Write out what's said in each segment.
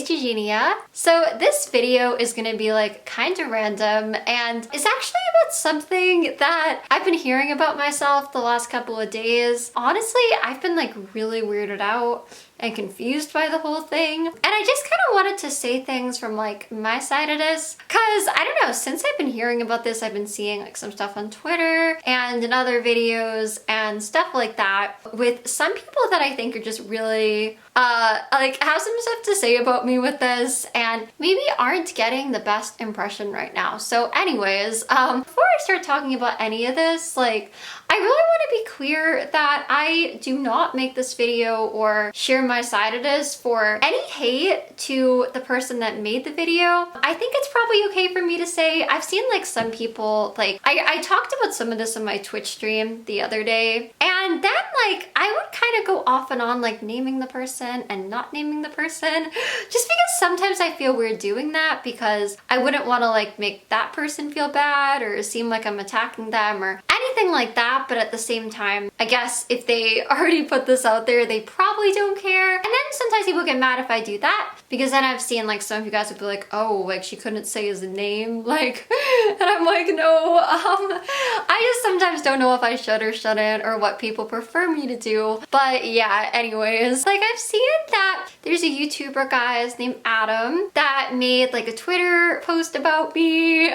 it's Eugenia. So this video is gonna be like kind of random, and it's actually about something that I've been hearing about myself the last couple of days. Honestly, I've been like really weirded out and confused by the whole thing. And I just kind of wanted to say things from like my side of this. Cause I don't know, since I've been hearing about this, I've been seeing like some stuff on Twitter and in other videos and stuff like that with some people that I think are just really like have some stuff to say about me with this and maybe aren't getting the best impression right now. So anyways, before I start talking about any of this, like I really want to be clear that I do not make this video or share my side of this for any hate to the person that made the video. I think it's probably okay for me to say, I've seen like some people, like I talked about some of this on my Twitch stream the other day, and then like I would kind of go off and on like naming the person and not naming the person, just because sometimes I feel weird doing that because I wouldn't want to like make that person feel bad or seem like I'm attacking them or anything like that. But at the same time, I guess if they already put this out there, they probably don't care. And then sometimes people get mad if I do that, because then I've seen like some of you guys would be like, oh, like she couldn't say his name, like, and I'm like, no, I just sometimes don't know if I should or shouldn't or what people prefer me to do. But yeah, anyways, like I've seen that there's a YouTuber, guys, named Adam that made like a Twitter post about me,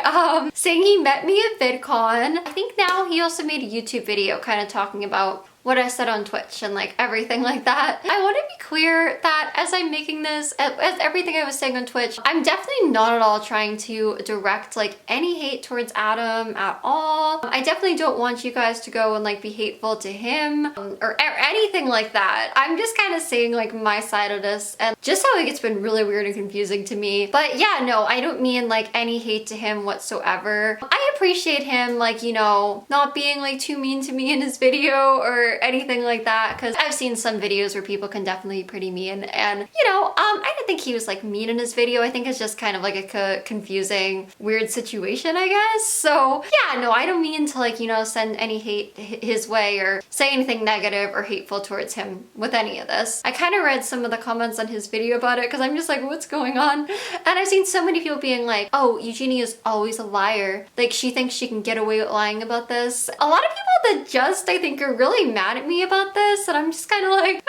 saying he met me at Vidcon. I think now he also made a YouTube video kind of talking about what I said on Twitch and like everything like that. I want to be clear that as I'm making this, as everything I was saying on Twitch, I'm definitely not at all trying to direct like any hate towards Adam at all. I definitely don't want you guys to go and like be hateful to him or anything like that. I'm just kind of saying like my side of this and just how like it's been really weird and confusing to me. But yeah, no, I don't mean like any hate to him whatsoever. I appreciate him like, you know, not being like too mean to me in his video or anything like that, because I've seen some videos where people can definitely be pretty mean, and you know, I didn't think he was like mean in his video. I think it's just kind of like a confusing, weird situation, I guess. So yeah, no, I don't mean to like, you know, send any hate his way or say anything negative or hateful towards him with any of this. I kind of read some of the comments on his video about it because I'm just like, what's going on? And I've seen so many people being like, oh, Eugenia is always a liar. Like she thinks she can get away with lying about this. A lot of people that just, I think, are really mad at me about this, and I'm just kind of like,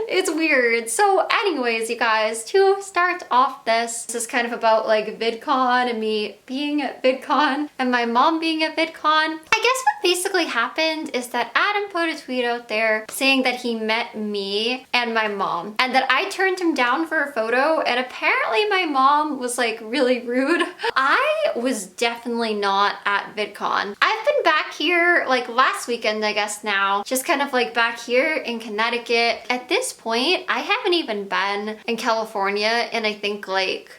it's weird. So anyways, you guys, to start off this is kind of about like VidCon and me being at VidCon and my mom being at VidCon. I guess what basically happened is that Adam put a tweet out there saying that he met me and my mom and that I turned him down for a photo, and apparently my mom was like really rude. I was definitely not at VidCon. I've been back here like last weekend, I guess now, just kind of like back here in Connecticut. At this point, I haven't even been in California in I think like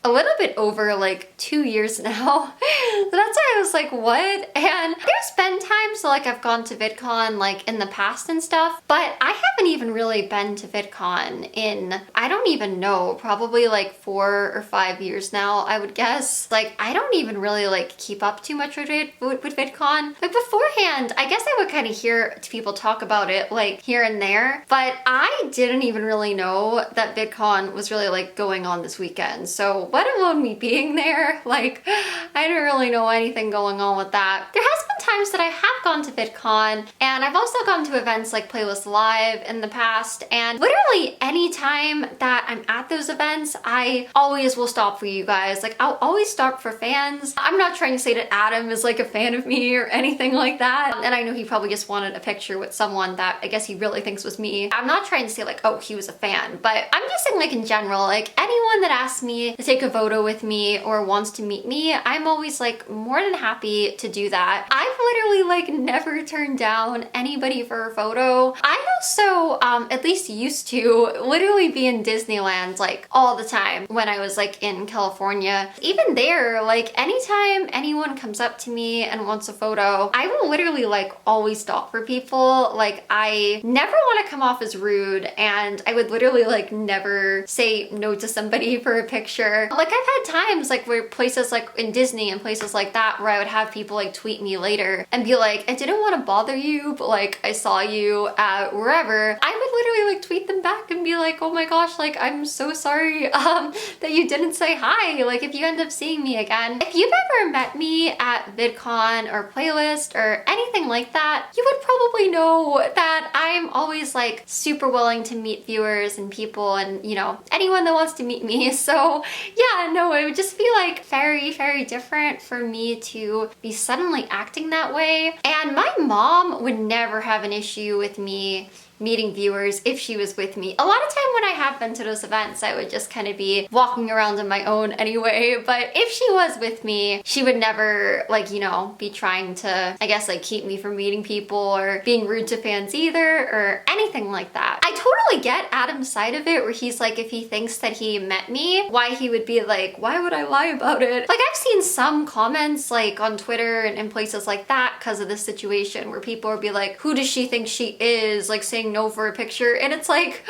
a little bit over like 2 years now. So that's why I was like, what? And there's been times like I've gone to VidCon like in the past and stuff, but I haven't even really been to VidCon in, I don't even know, probably like 4 or 5 years now, I would guess. Like I don't even really like keep up too much with VidCon. Like beforehand, I guess I would kind of hear people talk about it like here and there, but I didn't even really know that VidCon was really like going on this weekend. So let alone me being there, like I don't really know anything going on with that. There has been times that I have gone to VidCon, and I've also gone to events like Playlist Live in the past, and literally any time that I'm at those events, I always will stop for you guys. Like I'll always stop for fans. I'm not trying to say that Adam is like a fan of me or anything like that, and I know he probably just wanted a picture with someone that I guess he really thinks was me. I'm not trying to say like, oh, he was a fan, but I'm just saying like in general, like anyone that asks me to take a photo with me or wants to meet me, I'm always like more than happy to do that. I've literally like never turned down anybody for a photo. I also at least used to literally be in Disneyland like all the time when I was like in California. Even there, like anytime anyone comes up to me and wants a photo, I will literally like always stop for people. Like I never want to come off as rude, and I would literally like never say no to somebody for a picture. Like I've had times like where places like in Disney and places like that where I would have people like tweet me later and be like, I didn't want to bother you, but like I saw you at wherever. I would literally like tweet them back and be like, oh my gosh, like I'm so sorry that you didn't say hi. Like if you end up seeing me again. If you've ever met me at VidCon or Playlist or anything like that, you would probably know that I'm always like super willing to meet viewers and people and, you know, anyone that wants to meet me. So yeah, no, it would just be like very, very different for me to be suddenly acting that way. And my mom would never have an issue with me meeting viewers if she was with me. A lot of time when I have been to those events, I would just kind of be walking around on my own anyway. But if she was with me, she would never like, you know, be trying to, I guess, like keep me from meeting people or being rude to fans either or anything like that. I totally get Adam's side of it where he's like, if he thinks that he met me, why he would be like, why would I lie about it? Like I've seen some comments like on Twitter and places like that because of this situation where people would be like, who does she think she is? Like saying no for a picture. And it's like,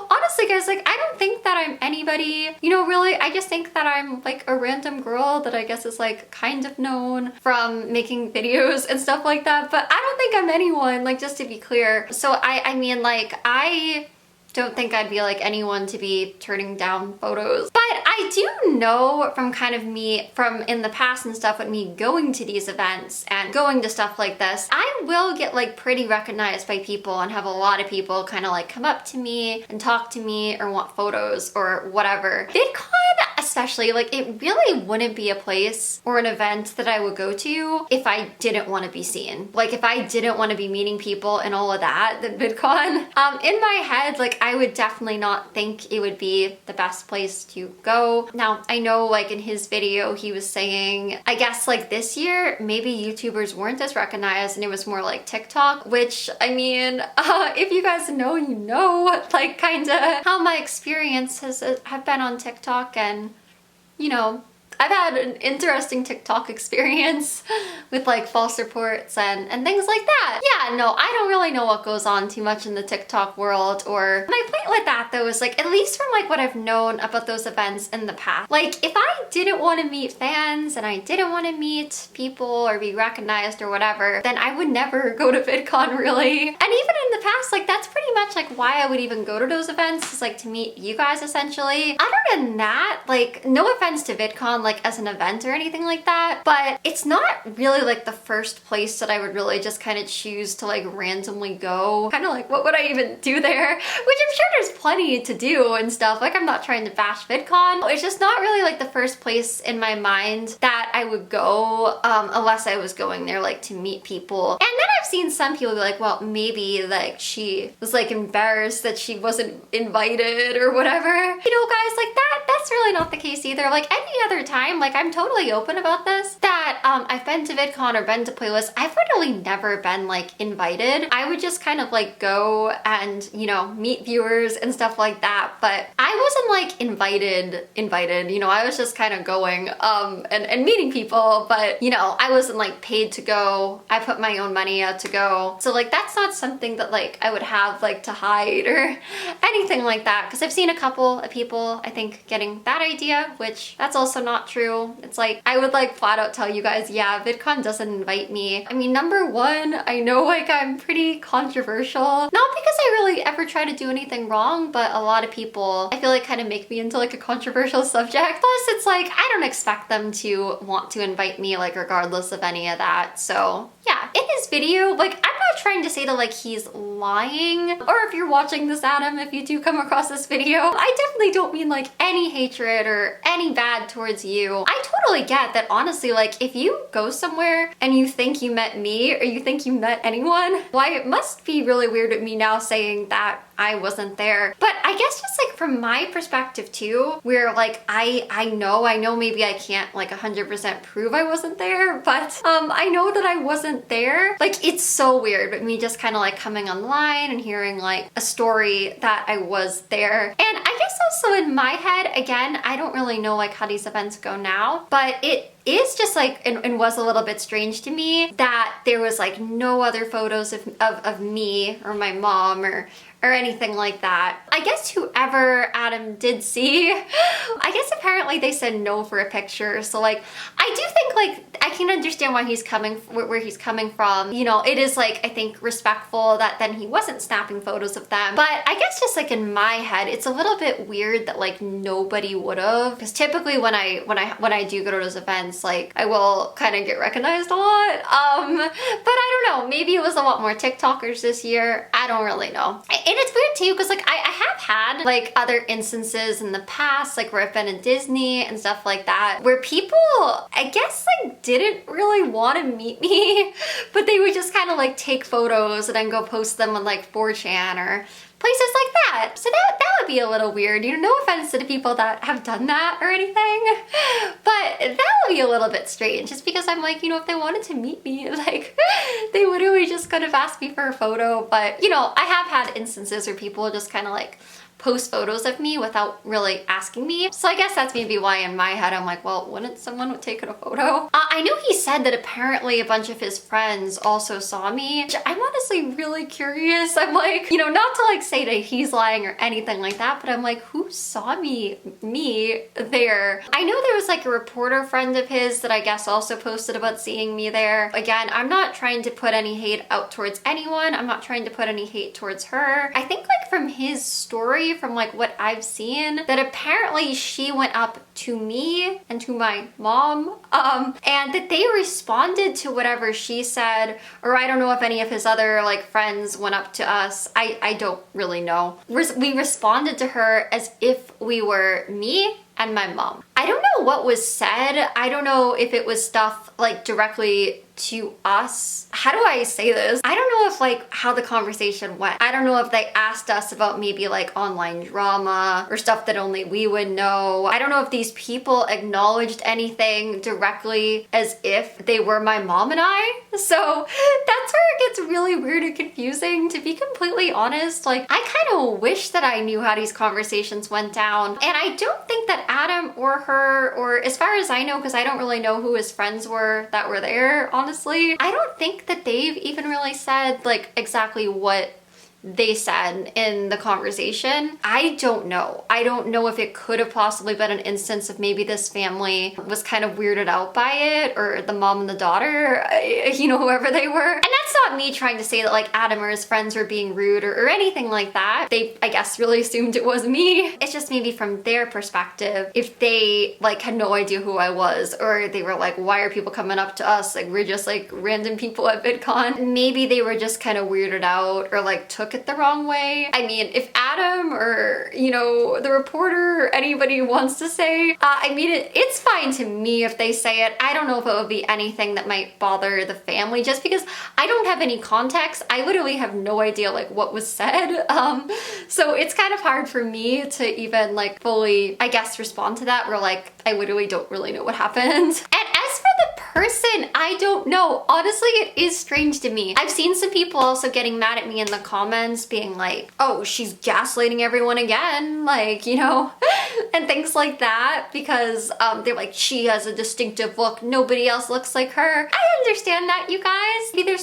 honestly guys, like I don't think that I'm anybody, you know, really. I just think that I'm like a random girl that I guess is like kind of known from making videos and stuff like that. But I don't think I'm anyone, like just to be clear. So I mean like I don't think I'd be like anyone to be turning down photos. But I do know from kind of me from in the past and stuff with me going to these events and going to stuff like this, I will get like pretty recognized by people and have a lot of people kind of like come up to me and talk to me or want photos or whatever. VidCon especially, like it really wouldn't be a place or an event that I would go to if I didn't want to be seen. Like if I didn't want to be meeting people and all of that, then VidCon, in my head, like I would definitely not think it would be the best place to go. Now, I know like in his video, he was saying, I guess like this year, maybe YouTubers weren't as recognized and it was more like TikTok, which I mean, if you guys know, you know, like kind of how my experience have been on TikTok. And you know, I've had an interesting TikTok experience with like false reports and things like that. Yeah, no, I don't really know what goes on too much in the TikTok world. Or my point with that though is like, at least from like what I've known about those events in the past, like if I didn't want to meet fans and I didn't want to meet people or be recognized or whatever, then I would never go to VidCon really. And even in the past, like that's pretty much like why I would even go to those events, is like to meet you guys essentially. Other than that, like no offense to VidCon, like as an event or anything like that, but it's not really like the first place that I would really just kind of choose to like randomly go. Kind of like, what would I even do there? Which I'm sure there's plenty to do and stuff. Like I'm not trying to bash VidCon. It's just not really like the first place in my mind that I would go unless I was going there like to meet people. And then I've seen some people be like, well, maybe like she was like embarrassed that she wasn't invited or whatever. You know, guys, like that's really not the case either. Like any other time, like I'm totally open about this, that I've been to VidCon or been to Playlist, I've literally never been like invited. I would just kind of like go and, you know, meet viewers and stuff like that, but I wasn't like invited, you know, I was just kind of going and meeting people, but you know, I wasn't like paid to go. I put my own money out to go. So like that's not something that like I would have like to hide or anything like that, because I've seen a couple of people I think getting that idea, which that's also not true. It's like, I would like flat out tell you guys, yeah, VidCon doesn't invite me. I mean, number one, I know like I'm pretty controversial. Not because I really ever try to do anything wrong, but a lot of people, I feel like kind of make me into like a controversial subject. Plus it's like, I don't expect them to want to invite me like regardless of any of that. So yeah, in his video, like I'm not trying to say that like he's lying, or if you're watching this, Adam, if you do come across this video, I definitely don't mean like any hatred or any bad towards you. I totally get that, honestly, like if you go somewhere and you think you met me or you think you met anyone, why it must be really weird with me now saying that I wasn't there. But I guess just like from my perspective too, where like I know maybe I can't like 100% prove I wasn't there, but I know that I wasn't there. Like it's so weird with me just kind of like coming online and hearing like a story that I was there. And I guess also in my head, again, I don't really know like how these events go now, but it is just like, and was a little bit strange to me that there was like no other photos of me or my mom or or anything like that. I guess whoever Adam did see, I guess apparently they said no for a picture. So like, I do think like, I can understand why he's coming, where he's coming from. You know, it is like, I think respectful that then he wasn't snapping photos of them. But I guess just like in my head, it's a little bit weird that like nobody would have. Because typically when I do go to those events, like I will kind of get recognized a lot. But I don't know, maybe it was a lot more TikTokers this year. I don't really know. And it's weird too, because like I have had like other instances in the past, like where I've been in Disney and stuff like that, where people, I guess like didn't really want to meet me, but they would just kind of like take photos and then go post them on like 4chan or places like that. So that would be a little weird. You know, no offense to the people that have done that or anything, but that would be a little bit strange, just because I'm like, you know, if they wanted to meet me, like they literally just could have asked me for a photo. But you know, I have had instances where people just kind of like post photos of me without really asking me. So I guess that's maybe why in my head I'm like, well, wouldn't someone have taken a photo? I know he said that apparently a bunch of his friends also saw me, which I'm honestly really curious. I'm like, you know, not to like say that he's lying or anything like that, but I'm like, who saw me there? I know there was like a reporter friend of his that I guess also posted about seeing me there. Again, I'm not trying to put any hate out towards anyone. I'm not trying to put any hate towards her. I think like from his story, from like what I've seen, that apparently she went up to me and to my mom, and that they responded to whatever she said, or I don't know if any of his other like friends went up to us. I don't really know. We responded to her as if we were me and my mom. I don't know what was said. I don't know if it was stuff like directly to us. How do I say this? I don't know if like how the conversation went. I don't know if they asked us about maybe like online drama or stuff that only we would know. I don't know if these people acknowledged anything directly as if they were my mom and I. So that's where it gets really weird and confusing, to be completely honest. Like I kind of wish that I knew how these conversations went down. And I don't think that Adam or her, or as far as I know, because I don't really know who his friends were that were there, honestly, I don't think that they've even really said like exactly what they said in the conversation. I don't know. I don't know if it could have possibly been an instance of maybe this family was kind of weirded out by it, or the mom and the daughter, you know, whoever they were. And that's not me trying to say that like Adam or his friends were being rude or anything like that. They, I guess, really assumed it was me. It's just maybe from their perspective, if they like had no idea who I was, or they were like, why are people coming up to us? Like we're just like random people at Vidcon. Maybe they were just kind of weirded out or like took it the wrong way. I mean, if Adam or, you know, the reporter or anybody wants to say, I mean, it's fine to me if they say it. I don't know if it would be anything that might bother the family, just because I don't have any context. I literally have no idea like what was said. So it's kind of hard for me to even like fully, I guess, respond to that, where like I literally don't really know what happened. And as for the person, I don't know. Honestly, it is strange to me. I've seen some people also getting mad at me in the comments being like, oh, she's gaslighting everyone again, like, you know, and things like that, because they're like, she has a distinctive look, nobody else looks like her. I understand that, you guys. Maybe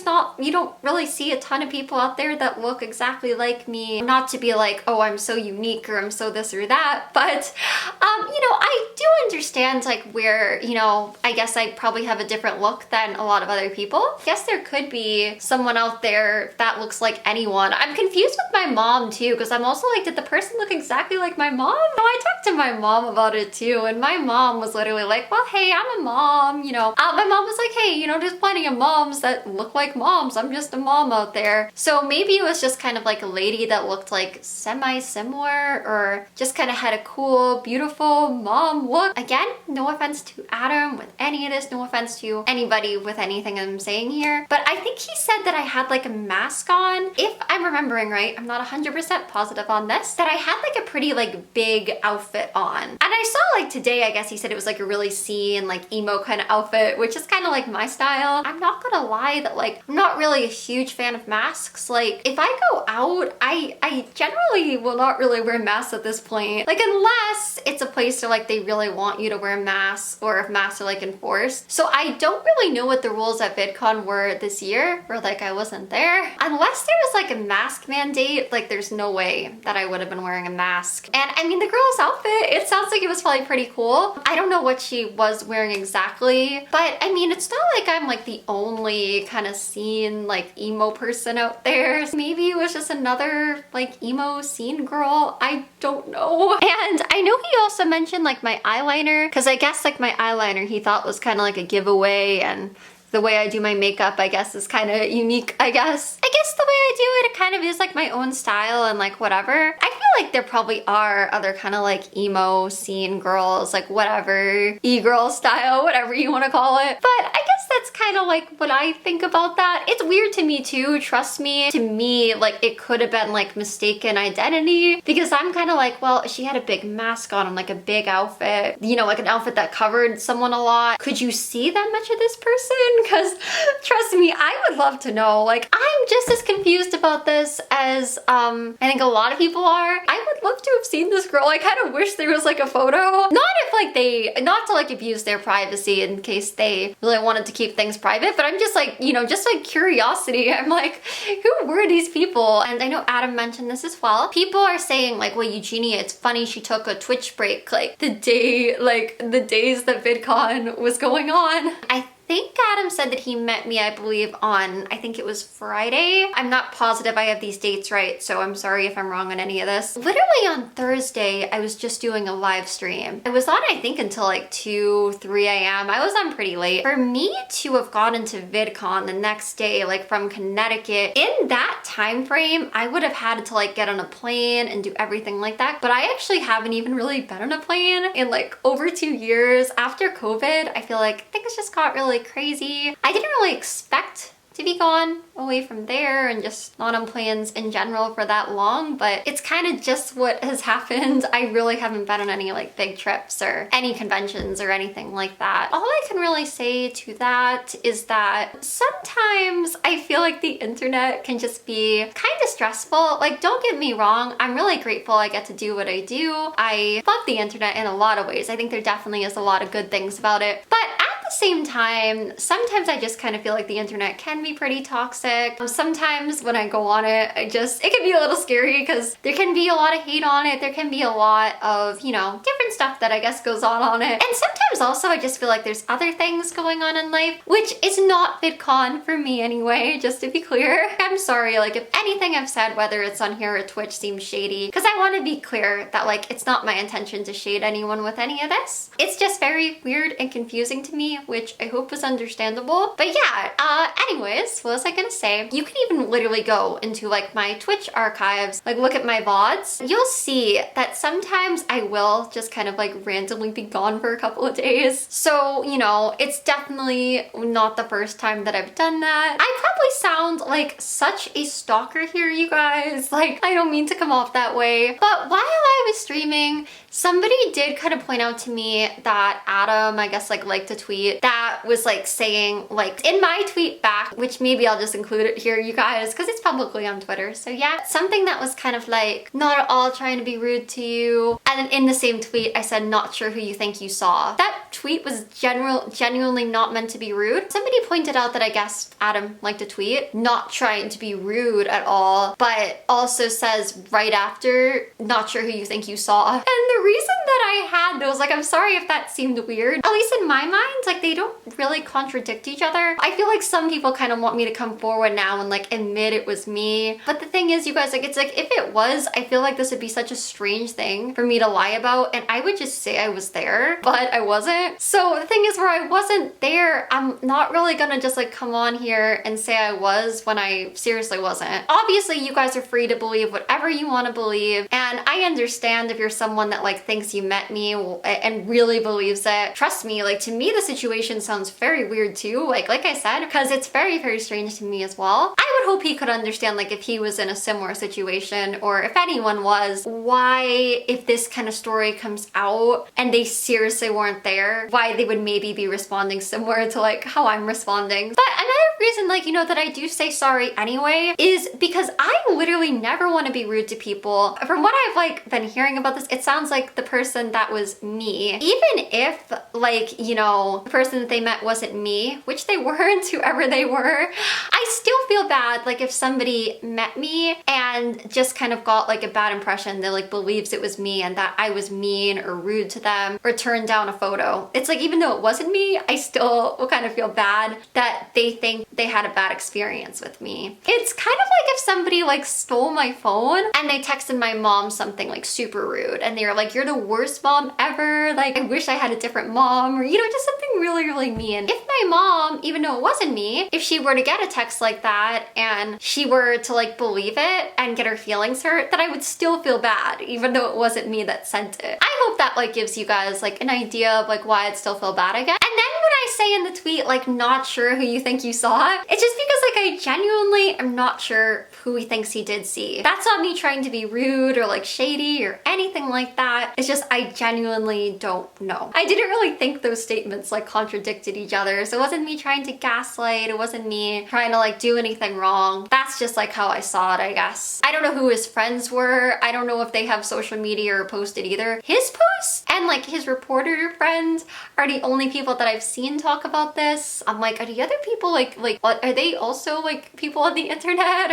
you don't really see a ton of people out there that look exactly like me. Not to be like, oh, I'm so unique or I'm so this or that, but you know, I do understand like where, you know, I guess I probably have a different look than a lot of other people. I guess there could be someone out there that looks like anyone. I'm confused with my mom too, because I'm also like, did the person look exactly like my mom? No, I talked to my mom about it too, and my mom was literally like, well, hey, I'm a mom, you know. My mom was like, hey, you know, there's plenty of moms that look like moms. I'm just a mom out there. So maybe it was just kind of like a lady that looked like semi-similar, or just kind of had a cool, beautiful mom look. Again, no offense to Adam with any of this, no offense to anybody with anything I'm saying here, but I think he said that I had like a mask on. If I'm remembering right, I'm not 100% positive on this, that I had like a pretty like big outfit on. And I saw like today, I guess he said it was like a really scene, like emo kind of outfit, which is kind of like my style. I'm not gonna lie that like, I'm not really a huge fan of masks. Like if I go out, I generally will not really wear masks at this point. Like unless it's a place where like they really want you to wear masks, or if masks are like enforced. So I don't really know what the rules at VidCon were this year, or like I wasn't there. Unless there was like a mask mandate, like there's no way that I would have been wearing a mask. And I mean, the girl's outfit, it sounds like it was probably pretty cool. I don't know what she was wearing exactly, but I mean, it's not like I'm like the only kind of scene like emo person out there. Maybe it was just another like emo scene girl. I don't know. And I know he also mentioned like my eyeliner, because I guess like my eyeliner he thought was kind of like a giveaway, and the way I do my makeup, I guess, is kind of unique, I guess. I guess the way I do it, it kind of is like my own style and like whatever. I feel like there probably are other kind of like emo scene girls, like whatever, e-girl style, whatever you want to call it. But I guess that's kind of like what I think about that. It's weird to me too, trust me. To me, like it could have been like mistaken identity, because I'm kind of like, well, she had a big mask on and like a big outfit, you know, like an outfit that covered someone a lot. Could you see that much of this person? Because trust me, I would love to know. Like, I'm just as confused about this as I think a lot of people are. I would love to have seen this girl. I kind of wish there was like a photo. Not if like not to like abuse their privacy in case they really wanted to keep things private, but I'm just like, you know, just like curiosity. I'm like, who were these people? And I know Adam mentioned this as well. People are saying like, well, Eugenia, it's funny she took a Twitch break like the days that VidCon was going on. I think Adam said that he met me, I believe, on, I think it was Friday. I'm not positive I have these dates right, so I'm sorry if I'm wrong on any of this. Literally on Thursday, I was just doing a live stream. I was on, I think, until like 2, 3 a.m. I was on pretty late. For me to have gone into VidCon the next day, like from Connecticut, in that time frame, I would have had to like get on a plane and do everything like that. But I actually haven't even really been on a plane in like over 2 years. After COVID, I feel like things just got really crazy. I didn't really expect to be gone away from there and just not on planes in general for that long, but it's kind of just what has happened. I really haven't been on any like big trips or any conventions or anything like that. All I can really say to that is that sometimes I feel like the internet can just be kind of stressful. Like, don't get me wrong, I'm really grateful I get to do what I do. I love the internet in a lot of ways. I think there definitely is a lot of good things about it, but at the same time, sometimes I just kind of feel like the internet can be pretty toxic. Sometimes when I go on it, it can be a little scary because there can be a lot of hate on it. There can be a lot of, you know, different stuff that I guess goes on it. And sometimes also I just feel like there's other things going on in life, which is not VidCon for me anyway, just to be clear. I'm sorry, like if anything I've said, whether it's on here or Twitch, seems shady, because I want to be clear that like it's not my intention to shade anyone with any of this. It's just very weird and confusing to me, which I hope is understandable. But yeah, anyways, what was I gonna say? You can even literally go into like my Twitch archives, like look at my VODs. You'll see that sometimes I will just kind of like randomly be gone for a couple of days. So, you know, it's definitely not the first time that I've done that. I probably sound like such a stalker here, you guys. Like, I don't mean to come off that way. But while I was streaming, somebody did kind of point out to me that Adam, I guess, like liked a tweet that was like saying, like in my tweet back, which maybe I'll just include it here, you guys, because it's publicly on Twitter. So yeah, something that was kind of like, not at all trying to be rude to you. And then in the same tweet, I said, not sure who you think you saw. That tweet was genuinely not meant to be rude. Somebody pointed out that I guess Adam liked a tweet, not trying to be rude at all, but also says right after, not sure who you think you saw. And the reason that I had those, like, I'm sorry if that seemed weird, at least in my mind, like they don't really contradict each other. I feel like some people kind of want me to come forward now and like admit it was me. But the thing is, you guys, like it's like if it was, I feel like this would be such a strange thing for me to lie about, and I would just say I was there, but I wasn't. So the thing is, where I wasn't there, I'm not really gonna just like come on here and say I was when I seriously wasn't. Obviously, you guys are free to believe whatever you want to believe, and I understand if you're someone that like thinks you met me and really believes it. Trust me, like to me the situation sounds very weird too, like I said, because it's very, very strange to me as well. I would hope he could understand, like if he was in a similar situation, or if anyone was, why, if this kind of story comes out and they seriously weren't there, why they would maybe be responding similar to like how I'm responding. But another only reason, like, you know, that I do say sorry anyway is because I literally never want to be rude to people. From what I've like been hearing about this, it sounds like the person that was me. Even if, like, you know, the person that they met wasn't me, which they weren't, whoever they were, I still feel bad, like, if somebody met me and just kind of got like a bad impression, that like believes it was me and that I was mean or rude to them or turned down a photo. It's like, even though it wasn't me, I still will kind of feel bad that they think they had a bad experience with me. It's kind of like if somebody like stole my phone and they texted my mom something like super rude and they were like, "You're the worst mom ever. Like, I wish I had a different mom," or, you know, just something really, really mean. If my mom, even though it wasn't me, if she were to get a text like that and she were to like believe it and get her feelings hurt, then I would still feel bad, even though it wasn't me that sent it. I hope that like gives you guys like an idea of like why I'd still feel bad again. And then when I say in the tweet, like, not sure who you think you saw, it's just because like I genuinely am not sure who he thinks he did see. That's not me trying to be rude or like shady or anything like that. It's just I genuinely don't know. I didn't really think those statements like contradicted each other. So it wasn't me trying to gaslight. It wasn't me trying to like do anything wrong. That's just like how I saw it, I guess. I don't know who his friends were. I don't know if they have social media or posted either. His posts and like his reporter friends are the only people that I've seen talk about this. I'm like, are the other people like are they also like people on the internet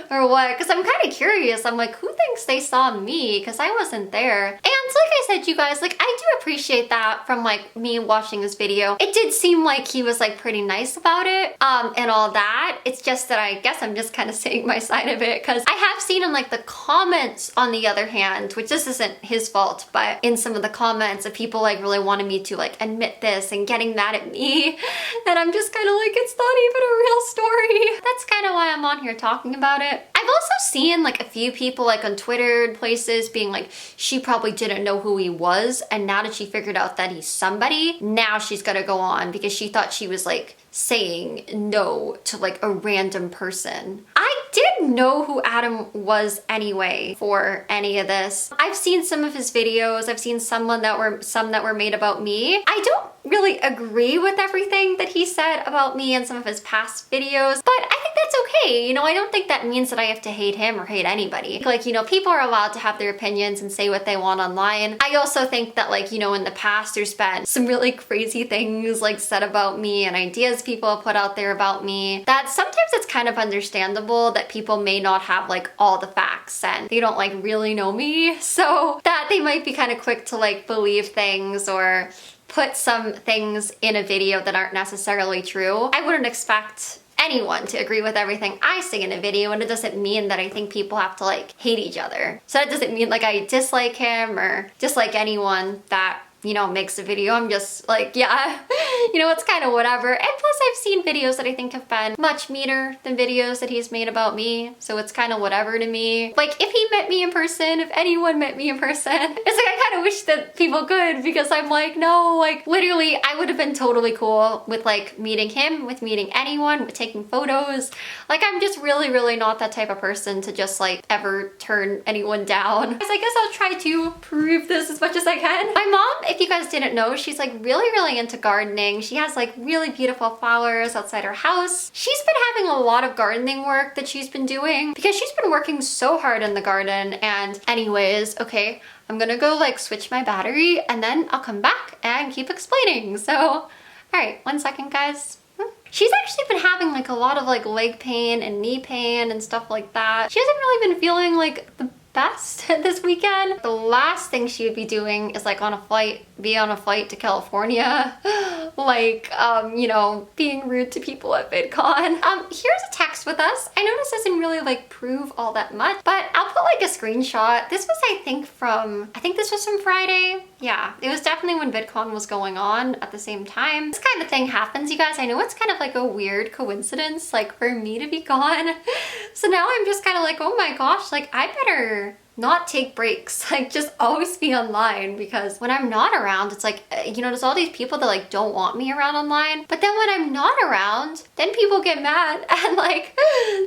or what? Because I'm kind of curious. I'm like, who thinks they saw me? Because I wasn't there. And like I said, you guys, like, I do appreciate that from like me watching this video. It did seem like he was like pretty nice about it and all that. It's just that I guess I'm just kind of saying my side of it, because I have seen in like the comments, on the other hand, which this isn't his fault, but in some of the comments of people like really wanting me to like admit this and getting mad at me, and I'm just kind of like, it's not even a real story. That's kind of why I'm on here talking about it. I've also seen like a few people like on Twitter and places being like, she probably didn't know who he was, and now that she figured out that he's somebody, now she's gonna go on because she thought she was like saying no to like a random person. I didn't know who Adam was anyway for any of this. I've seen some of his videos. I've seen some that were made about me. I don't really agree with everything that he said about me in some of his past videos, but I think that's okay. You know, I don't think that means that I have to hate him or hate anybody. Like, you know, people are allowed to have their opinions and say what they want online. I also think that, like, you know, in the past there's been some really crazy things like said about me and ideas people have put out there about me that sometimes it's kind of understandable that people may not have like all the facts and they don't like really know me, so that they might be kind of quick to like believe things or put some things in a video that aren't necessarily true. I wouldn't expect anyone to agree with everything I say in a video, and it doesn't mean that I think people have to like hate each other. So that doesn't mean like I dislike him or dislike anyone that, you know, makes a video. I'm just like, yeah, you know, it's kind of whatever. And plus I've seen videos that I think have been much meaner than videos that he's made about me, so it's kind of whatever to me. Like, if he met me in person, if anyone met me in person, it's like I kind of wish that people could, because I'm like, no, like literally I would have been totally cool with like meeting him, with meeting anyone, with taking photos. Like, I'm just really, really not that type of person to just like ever turn anyone down. So I guess I'll try to prove this as much as I can. My mom, if you guys didn't know, she's like really, really into gardening. She has like really beautiful flowers outside her house. She's been having a lot of gardening work that she's been doing because she's been working so hard in the garden. And anyways, okay, I'm gonna go like switch my battery and then I'll come back and keep explaining. So, all right, 1 second, guys. She's actually been having like a lot of like leg pain and knee pain and stuff like that. She hasn't really been feeling like the best this weekend. The last thing she would be doing is like be on a flight to California, like, you know, being rude to people at Vidcon. Here's a text with us. I know this doesn't really like prove all that much, but I'll put like a screenshot. This was, I think this was from Friday. Yeah, it was definitely when Vidcon was going on at the same time. This kind of thing happens, you guys. I know it's kind of like a weird coincidence, like for me to be gone. So now I'm just kind of like, oh my gosh, like I better not take breaks, like just always be online, because when I'm not around, it's like, you know, there's all these people that like don't want me around online, but then when I'm not around, then people get mad and like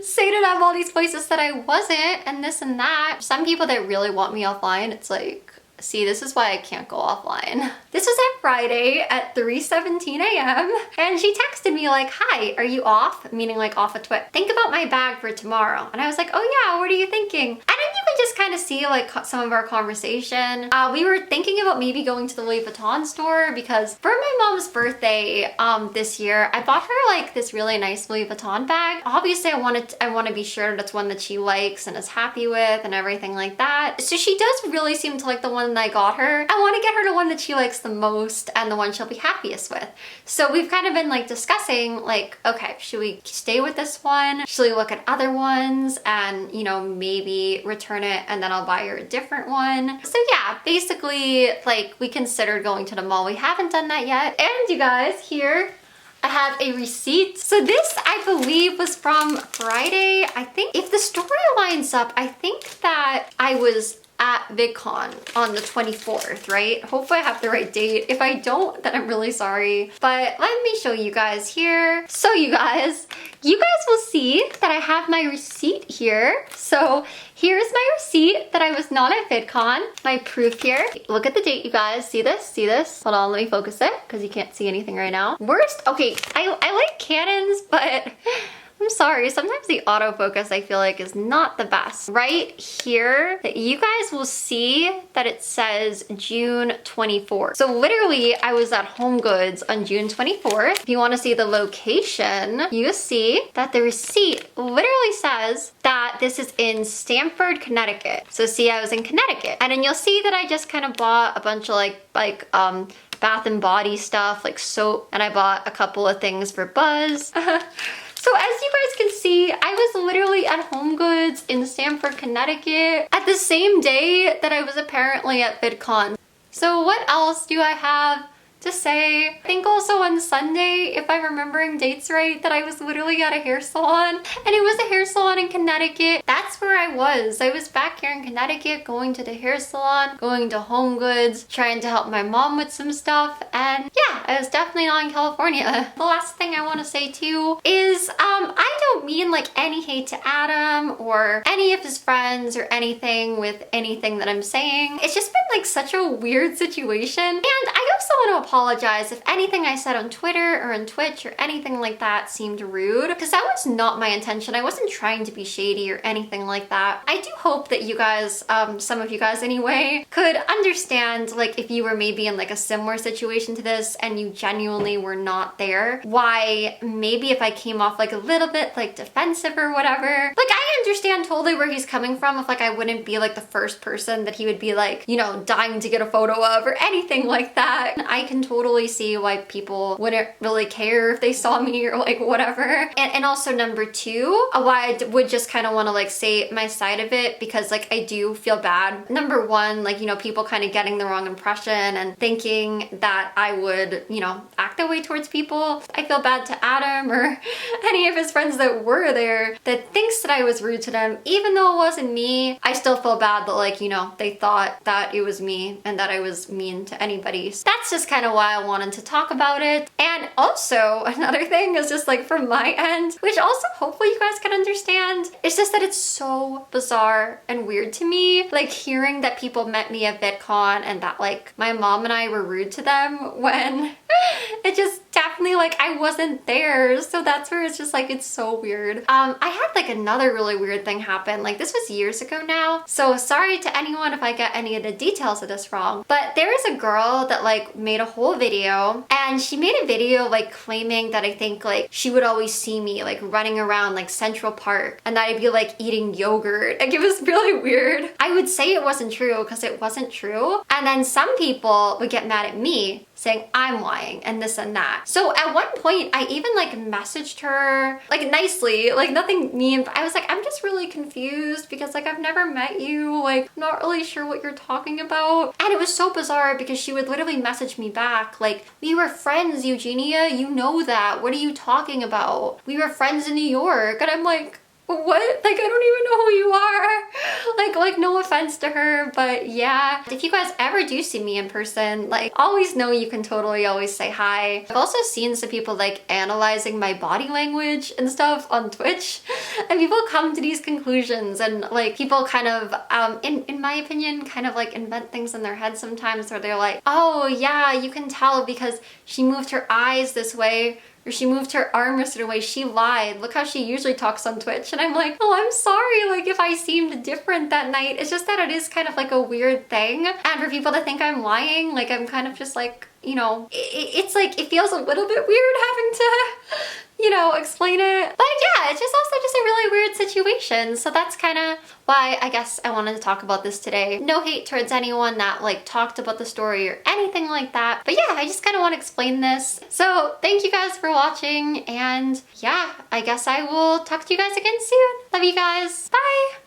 say that I'm all these places that I wasn't and this and that. Some people that really want me offline, it's like See, this is why I can't go offline. This was at Friday at 3:17 a.m. and she texted me like, hi, are you off? Meaning like off a twit. Think about my bag for tomorrow. And I was like, oh yeah, what are you thinking? And then you can just kind of see like some of our conversation. We were thinking about maybe going to the Louis Vuitton store because for my mom's birthday this year, I bought her like this really nice Louis Vuitton bag. Obviously I want to be sure that it's one that she likes and is happy with and everything like that. So she does really seem to like the one that I got her. I want to get her the one that she likes the most and the one she'll be happiest with. So we've kind of been like discussing like, okay, should we stay with this one? Should we look at other ones and, you know, maybe return it and then I'll buy her a different one? So yeah, basically like we considered going to the mall. We haven't done that yet. And you guys, here I have a receipt. So this, I believe, was from Friday. I think if the story lines up, I think that I was at Vidcon on the 24th, right? Hopefully I have the right date. If I don't, then I'm really sorry. But let me show you guys here. So you guys will see that I have my receipt here. So here's my receipt that I was not at Vidcon. My proof here. Look at the date, you guys. See this? See this? Hold on, let me focus it because you can't see anything right now. Worst, okay, I like Canons, but I'm sorry, sometimes the autofocus I feel like is not the best. Right here, you guys will see that it says June 24th. So literally I was at Home Goods on June 24th. If you want to see the location, you see that the receipt literally says that this is in Stamford, Connecticut. So see, I was in Connecticut. And then you'll see that I just kind of bought a bunch of like Bath and Body stuff, like soap, and I bought a couple of things for Buzz. So as you guys can see, I was literally at Home Goods in Stamford, Connecticut at the same day that I was apparently at Vidcon. So what else do I have to say? I think also on Sunday, if I'm remembering dates right, that I was literally at a hair salon, and it was a hair salon in Connecticut. That's where I was. I was back here in Connecticut going to the hair salon, going to Home Goods, trying to help my mom with some stuff, and yeah, I was definitely not in California. The last thing I want to say too is I don't mean like any hate to Adam or any of his friends or anything with anything that I'm saying. It's just been like such a weird situation, and I also want to apologize if anything I said on Twitter or on Twitch or anything like that seemed rude, because that was not my intention. I wasn't trying to be shady or anything like that. I do hope that you guys, some of you guys anyway, could understand like if you were maybe in like a similar situation to this and you genuinely were not there, why maybe if I came off like a little bit like defensive or whatever. Like I understand totally where he's coming from if like I wouldn't be like the first person that he would be like, you know, dying to get a photo of or anything like that. I can totally see why people wouldn't really care if they saw me or like whatever. And also number two, why I would just kind of want to like say my side of it, because like I do feel bad. Number one, like, you know, people kind of getting the wrong impression and thinking that I would, you know, act that way towards people. I feel bad to Adam or any of his friends that were there that thinks that I was rude to them. Even though it wasn't me, I still feel bad that like, you know, they thought that it was me and that I was mean to anybody. So that's just kind of why I wanted to talk about it. And also another thing is just like from my end, which also hopefully you guys can understand, it's just that it's so bizarre and weird to me, like hearing that people met me at VidCon and that like my mom and I were rude to them when it just definitely like I wasn't there. So that's where it's just like it's so weird. I had like another really weird thing happen. Like this was years ago now, so sorry to anyone if I get any of the details of this wrong, but there is a girl that like made a whole video, and she made a video like claiming that I think like she would always see me like running around like Central Park and that I'd be like eating yogurt. Like it was really weird. I would say it wasn't true because it wasn't true, and then some people would get mad at me saying I'm lying and this and that. So at one point I even like messaged her like nicely, like nothing mean, but I was like, I'm just really confused because like I've never met you, like I'm not really sure what you're talking about. And it was so bizarre because she would literally message me back like, we were friends, Eugenia, you know that, what are you talking about? We were friends in New York. And I'm like, what? Like, I don't even know who you are. Like no offense to her, but yeah. If you guys ever do see me in person, like, always know you can totally always say hi. I've also seen some people like analyzing my body language and stuff on Twitch, and people come to these conclusions, and like people kind of, in my opinion, kind of like invent things in their head sometimes where they're like, oh yeah, you can tell because she moved her eyes this way, or she moved her arm a certain way, she lied. Look how she usually talks on Twitch. And I'm like, oh, I'm sorry, like if I seemed different that night. It's just that it is kind of like a weird thing. And for people to think I'm lying, like I'm kind of just like, you know, it's like, it feels a little bit weird having to, you know, explain it. But yeah, it's just also just a really weird situation. So that's kind of why I guess I wanted to talk about this today. No hate towards anyone that like talked about the story or anything like that. But yeah, I just kind of want to explain this. So thank you guys for watching, and yeah, I guess I will talk to you guys again soon. Love you guys. Bye.